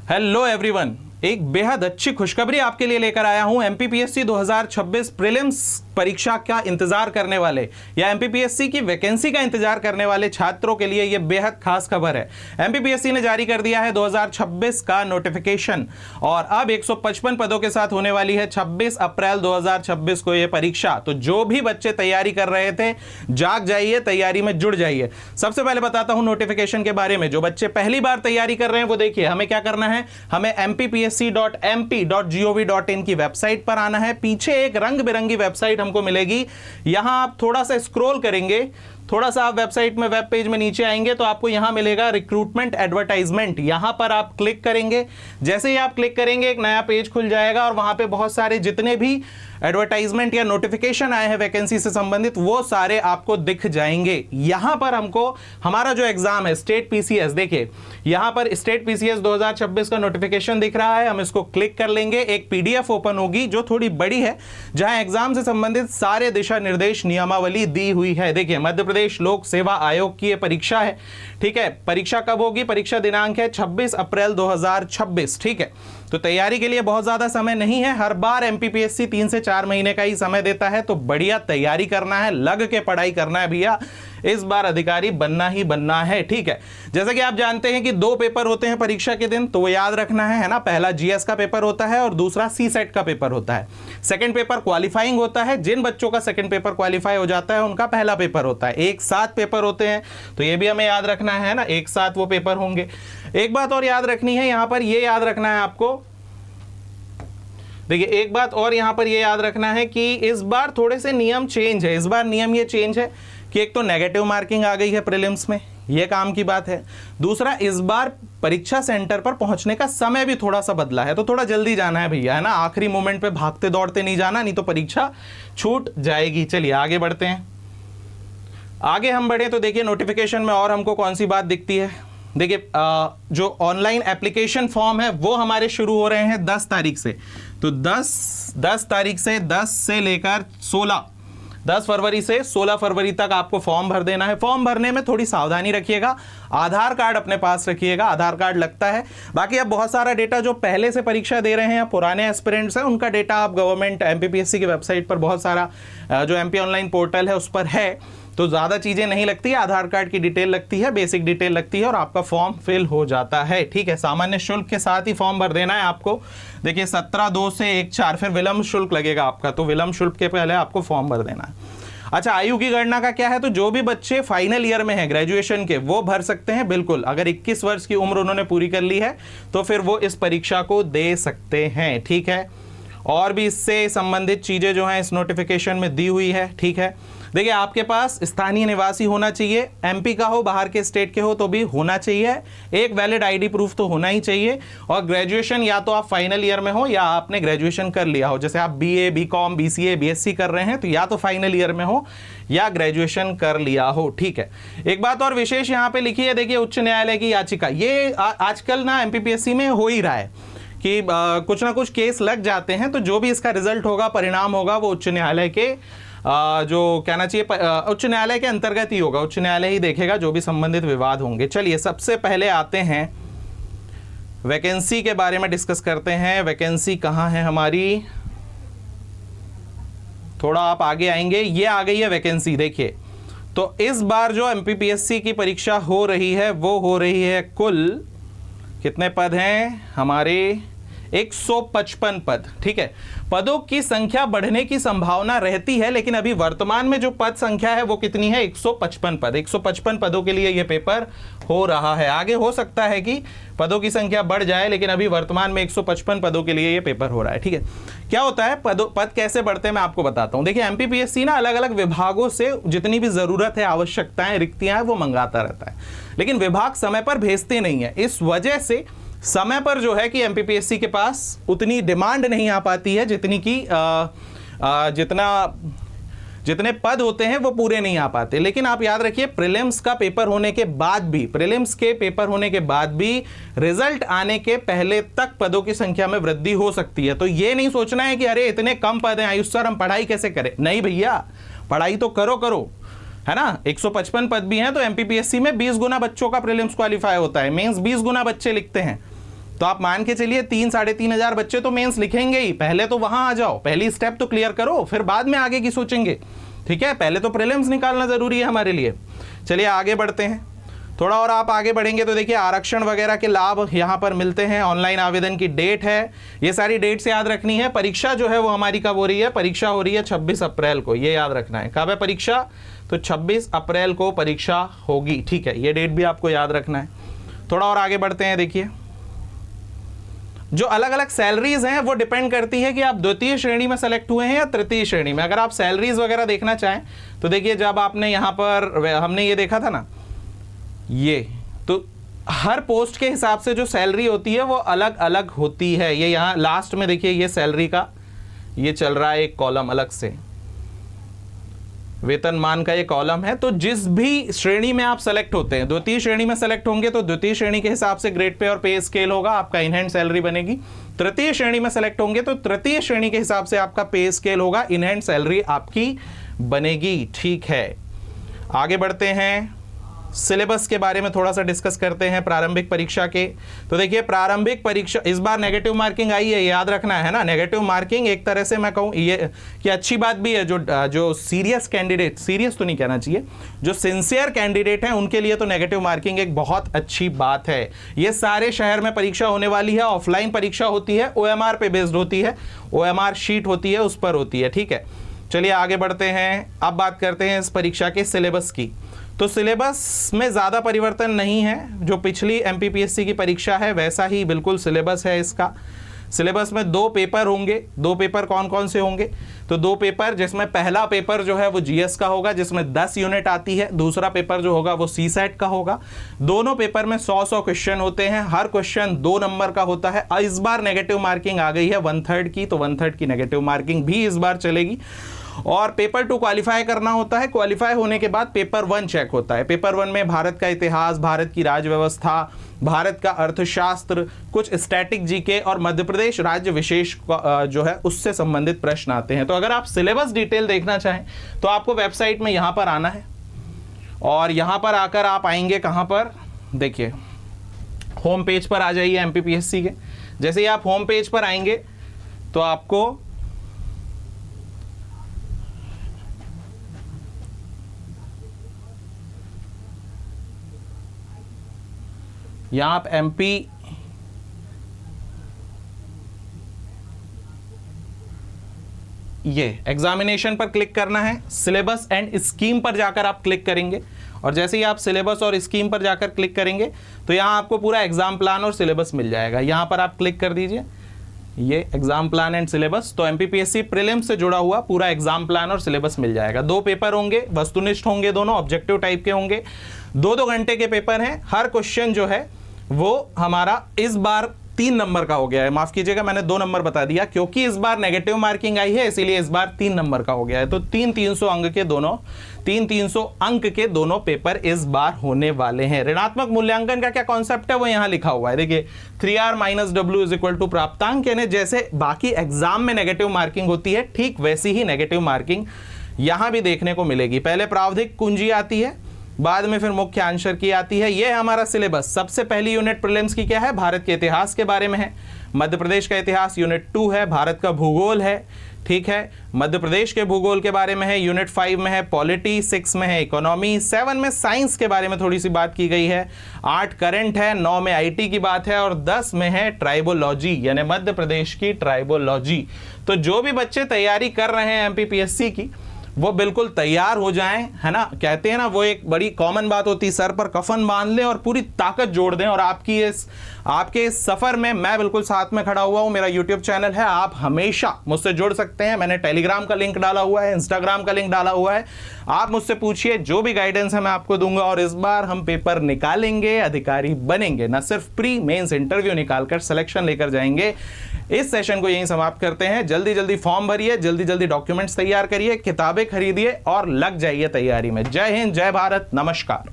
Hello everyone, एक बेहद अच्छी खुशखबरी आपके लिए लेकर आया हूं। एमपीपीएससी 2026 प्रीलिम्स परीक्षा का इंतजार करने वाले या एमपीपीएससी की वैकेंसी का इंतजार करने वाले छात्रों के लिए यह बेहद खास खबर है। एमपीपीएससी ने जारी कर दिया है 2026 का नोटिफिकेशन और अब 155 पदों के साथ होने वाली है 26 अप्रैल 2026 को यह परीक्षा। तो जो भी बच्चे तैयारी कर रहे थे, जाग जाइए, तैयारी में जुड़ जाइए। सबसे पहले बताता हूं नोटिफिकेशन के बारे में। जो बच्चे पहली बार तैयारी कर रहे हैं वो देखिए, हमें क्या करना है, हमें mppsc.mp.gov.in की वेबसाइट पर आना है। पीछे एक रंग बिरंगी वेबसाइट हमको मिलेगी, यहां आप थोड़ा सा स्क्रॉल करेंगे, थोड़ा सा आप वेबसाइट में, वेब पेज में नीचे आएंगे तो आपको यहां मिलेगा रिक्रूटमेंट एडवर्टाइजमेंट। यहां पर आप क्लिक करेंगे। जैसे ही आप क्लिक करेंगे एक नया पेज खुल जाएगा और वहां पे बहुत सारे जितने भी एडवर्टाइजमेंट या नोटिफिकेशन आए हैं वैकेंसी से संबंधित वो सारे आपको दिख जाएंगे। यहां पर हमको हमारा जो एग्जाम है स्टेट पीसीएस, देखिए यहां पर स्टेट पीसीएस 2026 का नोटिफिकेशन दिख रहा है। हम इसको क्लिक कर लेंगे, एक पीडीएफ ओपन होगी जो थोड़ी बड़ी है, जहां एग्जाम से संबंधित सारे दिशा निर्देश नियमावली दी हुई है। देखिए मध्य प्रदेश लोक सेवा आयोग की यह परीक्षा है, ठीक है। परीक्षा कब होगी? परीक्षा दिनांक है 26 अप्रैल 2026, ठीक है। तो तैयारी के लिए बहुत ज्यादा समय नहीं है। हर बार एमपीपीएससी 3 से 4 महीने का ही समय देता है, तो बढ़िया तैयारी करना है, लग के पढ़ाई करना है भैया। इस बार अधिकारी बनना ही बनना है, ठीक है। जैसा कि आप जानते हैं कि 2 पेपर होते हैं परीक्षा के दिन, तो वो याद रखना है ना। पहला जीएस का पेपर होता है और दूसरा सी सेट का पेपर होता है। सेकंड पेपर क्वालिफाइंग होता है। जिन बच्चों का सेकंड पेपर क्वालिफाई हो जाता है उनका पहला पेपर होता है। एक साथ पेपर होते हैं, तो ये भी हमें याद रखना है ना, एक साथ वो पेपर होंगे। एक बात और याद रखनी है, यहां पर ये याद रखना है आपको, देखिए एक बात और यहां पर ये याद रखना है कि इस बार थोड़े से नियम चेंज है। इस बार नियम ये चेंज है कि एक तो नेगेटिव मार्किंग आ गई है प्रीलिम्स में, ये काम की बात है। दूसरा, इस बार परीक्षा सेंटर पर पहुंचने का समय भी थोड़ा सा बदला है, तो थोड़ा जल्दी जाना है भैया, है ना। आखिरी मोमेंट पे भागते दौड़ते नहीं जाना, नहीं तो परीक्षा छूट जाएगी। चलिए आगे बढ़ते हैं। आगे हम बढ़े तो देखिए नोटिफिकेशन में और हमको कौन सी बात दिखती है। देखिए जो ऑनलाइन एप्लीकेशन फॉर्म है वो हमारे शुरू हो रहे हैं 10 तारीख से। तो 10 तारीख से 10 से लेकर 10 फरवरी से 16 फरवरी तक आपको फॉर्म भर देना है। फॉर्म भरने में थोड़ी सावधानी रखिएगा, आधार कार्ड अपने पास रखिएगा, आधार कार्ड लगता है। बाकी अब बहुत सारा डेटा जो पहले से परीक्षा दे रहे हैं या पुराने एस्पिरेंट्स हैं उनका डेटा आप गवर्नमेंट एमपीपीएससी की वेबसाइट पर बहुत सारा जो एमपी ऑनलाइन पोर्टल है उस पर है, तो ज़्यादा चीज़ें नहीं लगती है। आधार कार्ड की डिटेल लगती है, बेसिक डिटेल लगती है और आपका फॉर्म फिल हो जाता है, ठीक है। सामान्य शुल्क के साथ ही फॉर्म भर देना है आपको। देखिए 17/2 से 1/4 फिर विलम्ब शुल्क लगेगा आपका, तो विलम्ब शुल्क के पहले आपको फॉर्म भर देना है। अच्छा, आयु की गणना का क्या है? तो जो भी बच्चे फाइनल ईयर में हैं ग्रेजुएशन के वो भर सकते हैं, बिल्कुल। अगर 21 वर्ष की उम्र उन्होंने पूरी कर ली है तो फिर वो इस परीक्षा को दे सकते हैं, ठीक है। और भी इससे संबंधित चीज़ें जो हैं इस नोटिफिकेशन में दी हुई है, ठीक है। देखिए आपके पास स्थानीय निवासी होना चाहिए, एमपी का हो, बाहर के स्टेट के हो तो भी होना चाहिए। एक वैलिड आईडी प्रूफ तो होना ही चाहिए। और ग्रेजुएशन या तो आप फाइनल ईयर में हो या आपने ग्रेजुएशन कर लिया हो। जैसे आप बीए, बीकॉम, बीसीए, बीएससी कर रहे हैं तो या तो फाइनल ईयर में हो या ग्रेजुएशन कर लिया हो, ठीक है। एक बात और विशेष यहाँ पे लिखी है, देखिए उच्च न्यायालय की याचिका। ये आजकल ना एमपीपीएससी में हो ही रहा है कि कुछ ना कुछ केस लग जाते हैं, तो जो भी इसका रिजल्ट होगा, परिणाम होगा, वो उच्च न्यायालय के जो कहना चाहिए उच्च न्यायालय के अंतर्गत ही होगा। उच्च न्यायालय ही देखेगा जो भी संबंधित विवाद होंगे। चलिए सबसे पहले आते हैं वैकेंसी के बारे में डिस्कस करते हैं। वैकेंसी कहाँ है हमारी? थोड़ा आप आगे आएंगे, ये आ गई है वैकेंसी। देखिए तो इस बार जो एमपीपीएससी की परीक्षा हो रही है वो हो रही है, कुल कितने पद हैं हमारे? 155 पद, ठीक है। पदों की संख्या बढ़ने की संभावना रहती है, लेकिन अभी वर्तमान में जो पद संख्या है वो कितनी है? 155 पद। 155 पदों के लिए यह पेपर हो रहा है। आगे हो सकता है कि पदों की संख्या बढ़ जाए, लेकिन अभी वर्तमान में 155 पदों के लिए यह पेपर हो रहा है, ठीक है। क्या होता है, पद कैसे बढ़ते हैं मैं आपको बताता हूं। देखिए एमपीपीएससी ना अलग अलग विभागों से जितनी भी जरूरत है, आवश्यकताएं, रिक्तियां हैं वो मंगाता रहता है, लेकिन विभाग समय पर भेजते नहीं है। इस वजह से समय पर जो है कि एमपीपीएससी के पास उतनी डिमांड नहीं आ पाती है जितनी की जितने पद होते हैं वो पूरे नहीं आ पाते। लेकिन आप याद रखिए प्रीलिम्स का पेपर होने के बाद भी, प्रीलिम्स के पेपर होने के बाद भी रिजल्ट आने के पहले तक पदों की संख्या में वृद्धि हो सकती है। तो ये नहीं सोचना है कि अरे इतने कम पद हैं आयुष सर, हम पढ़ाई कैसे करें। नहीं भैया, पढ़ाई तो करो, है ना। 155 पद भी हैं तो एमपीपीएससी में 20 गुना बच्चों का प्रीलिम्स क्वालिफाई होता है, मेंस 20 गुना बच्चे लिखते हैं। तो आप मान के चलिए 3-3,500 बच्चे तो मेंस लिखेंगे ही। पहले तो वहां आ जाओ, पहली स्टेप तो क्लियर करो, फिर बाद में आगे की सोचेंगे। ठीक है, पहले तो प्रीलिम्स निकालना जरूरी है हमारे लिए। चलिए आगे बढ़ते हैं, थोड़ा और आप आगे बढ़ेंगे तो देखिए आरक्षण वगैरह के लाभ यहाँ पर मिलते हैं। ऑनलाइन आवेदन की डेट है, ये सारी डेट्स याद रखनी है। परीक्षा जो है वो हमारी कब हो रही है? परीक्षा हो रही है 26 अप्रैल को, ये याद रखना है। कब है परीक्षा? तो 26 अप्रैल को परीक्षा होगी। ठीक है, ये डेट भी आपको याद रखना है। थोड़ा और आगे बढ़ते हैं, देखिए जो अलग अलग सैलरीज हैं वो डिपेंड करती है कि आप द्वितीय श्रेणी में सेलेक्ट हुए हैं या तृतीय श्रेणी में। अगर आप सैलरीज वगैरह देखना चाहें तो देखिए, जब आपने यहाँ पर हमने ये देखा था ना, ये तो हर पोस्ट के हिसाब से जो सैलरी होती है वो अलग अलग होती है। ये यहाँ लास्ट में देखिए, ये सैलरी का ये चल रहा है एक कॉलम अलग से, वेतनमान का ये कॉलम है। तो जिस भी श्रेणी में आप सेलेक्ट होते हैं, द्वितीय श्रेणी में सेलेक्ट होंगे तो द्वितीय श्रेणी के हिसाब से ग्रेड पे और पे स्केल होगा, आपका इन हैंड सैलरी बनेगी। तृतीय श्रेणी में सेलेक्ट होंगे तो तृतीय श्रेणी के हिसाब से आपका पे स्केल होगा, इन हैंड सैलरी आपकी बनेगी। ठीक है, आगे बढ़ते हैं, सिलेबस के बारे में थोड़ा सा डिस्कस करते हैं प्रारंभिक परीक्षा के। तो देखिए प्रारंभिक परीक्षा इस बार नेगेटिव मार्किंग आई है, याद रखना है ना। नेगेटिव मार्किंग एक तरह से मैं कहूँ ये कि अच्छी बात भी है, जो सीरियस कैंडिडेट, सीरियस तो नहीं कहना चाहिए, जो सिंसियर कैंडिडेट हैं उनके लिए तो नेगेटिव मार्किंग एक बहुत अच्छी बात है। ये सारे शहर में परीक्षा होने वाली है, ऑफलाइन परीक्षा होती है, OMR पे बेस्ड होती है, OMR शीट होती है, उस पर होती है। ठीक है, चलिए आगे बढ़ते हैं। अब बात करते हैं इस परीक्षा के सिलेबस की। तो सिलेबस में ज़्यादा परिवर्तन नहीं है, जो पिछली MPPSC की परीक्षा है वैसा ही बिल्कुल सिलेबस है इसका। सिलेबस में 2 पेपर होंगे। 2 पेपर कौन कौन से होंगे? तो 2 पेपर, जिसमें पहला पेपर जो है वो GS का होगा, जिसमें 10 यूनिट आती है। दूसरा पेपर जो होगा वो CSAT का होगा। दोनों पेपर में 100-100 क्वेश्चन होते हैं, हर क्वेश्चन 2 नंबर का होता है। इस बार नेगेटिव मार्किंग आ गई है 1/3 की, तो 1/3 की नेगेटिव मार्किंग भी इस बार चलेगी। और पेपर 2 क्वालिफाई करना होता है। क्वालिफाई होने के बाद पेपर 1 चेक होता है। पेपर 1 में भारत का इतिहास, भारत की राज्य व्यवस्था, भारत का अर्थशास्त्र, कुछ स्टैटिक जीके और मध्य प्रदेश राज्य विशेष जो है उससे संबंधित प्रश्न आते हैं। तो अगर आप सिलेबस डिटेल देखना चाहें तो आपको वेबसाइट में यहाँ पर आना है, और यहाँ पर आकर आप आएंगे कहाँ पर? देखिए होम पेज पर आ जाइए MPPSC के। जैसे ही आप होम पेज पर आएंगे तो आपको यहाँ आप MP ये एग्जामिनेशन पर क्लिक करना है, सिलेबस एंड स्कीम पर जाकर आप क्लिक करेंगे, और जैसे ही आप सिलेबस और स्कीम पर जाकर क्लिक करेंगे तो यहाँ आपको पूरा एग्जाम प्लान और सिलेबस मिल जाएगा। यहाँ पर आप क्लिक कर दीजिए, ये एग्जाम प्लान एंड सिलेबस। तो MPPSC प्रीलिम्स से जुड़ा हुआ पूरा एग्जाम प्लान और सिलेबस मिल जाएगा। 2 पेपर होंगे, वस्तुनिष्ठ होंगे, दोनों ऑब्जेक्टिव टाइप के होंगे, 2-2 घंटे के पेपर हैं। हर क्वेश्चन जो है वो हमारा इस बार 3 नंबर का हो गया है। माफ कीजिएगा, मैंने 2 नंबर बता दिया, क्योंकि इस बार नेगेटिव मार्किंग आई है इसीलिए इस बार 3 नंबर का हो गया है। तो 300 अंक के दोनों 300 अंक के दोनों पेपर इस बार होने वाले हैं। ऋणात्मक मूल्यांकन का क्या कॉन्सेप्ट है वो यहाँ लिखा हुआ है, देखिए 3R - W = प्राप्तांक। यानी जैसे बाकी एग्जाम में नेगेटिव मार्किंग होती है, ठीक वैसी ही नेगेटिव मार्किंग यहाँ भी देखने को मिलेगी। पहले प्रावधिक कुंजी आती है, बाद में फिर मुख्य आंसर की आती है। यह है हमारा सिलेबस। सबसे पहली यूनिट प्रीलिम्स की क्या है? भारत के इतिहास के बारे में है। मध्य प्रदेश का इतिहास यूनिट 2 है। भारत का भूगोल है, ठीक है, मध्य प्रदेश के भूगोल के बारे में है। यूनिट 5 में है पॉलिटी, 6 में है इकोनॉमी, 7 में साइंस के बारे में थोड़ी सी बात की गई है, 8 करंट है, 9 में IT की बात है, और 10 में है ट्राइबोलॉजी, यानी मध्य प्रदेश की ट्राइबोलॉजी। तो जो भी बच्चे तैयारी कर रहे हैं MPPSC की, वो बिल्कुल तैयार हो जाएं, है ना। कहते हैं ना, वो एक बड़ी कॉमन बात होती है, सर पर कफन बांध लें और पूरी ताकत जोड़ दें। और आपके इस सफ़र में मैं बिल्कुल साथ में खड़ा हुआ हूँ। मेरा YouTube चैनल है, आप हमेशा मुझसे जुड़ सकते हैं। मैंने टेलीग्राम का लिंक डाला हुआ है, इंस्टाग्राम का लिंक डाला हुआ है। आप मुझसे पूछिए, जो भी गाइडेंस है मैं आपको दूंगा। और इस बार हम पेपर निकालेंगे, अधिकारी बनेंगे, न सिर्फ प्री मेंस इंटरव्यू निकालकर सिलेक्शन लेकर जाएंगे। इस सेशन को यहीं समाप्त करते हैं। जल्दी जल्दी फॉर्म भरिए, जल्दी जल्दी डॉक्यूमेंट्स तैयार करिए, किताबें खरीदिए और लग जाइए तैयारी में। जय हिंद, जय भारत, नमस्कार।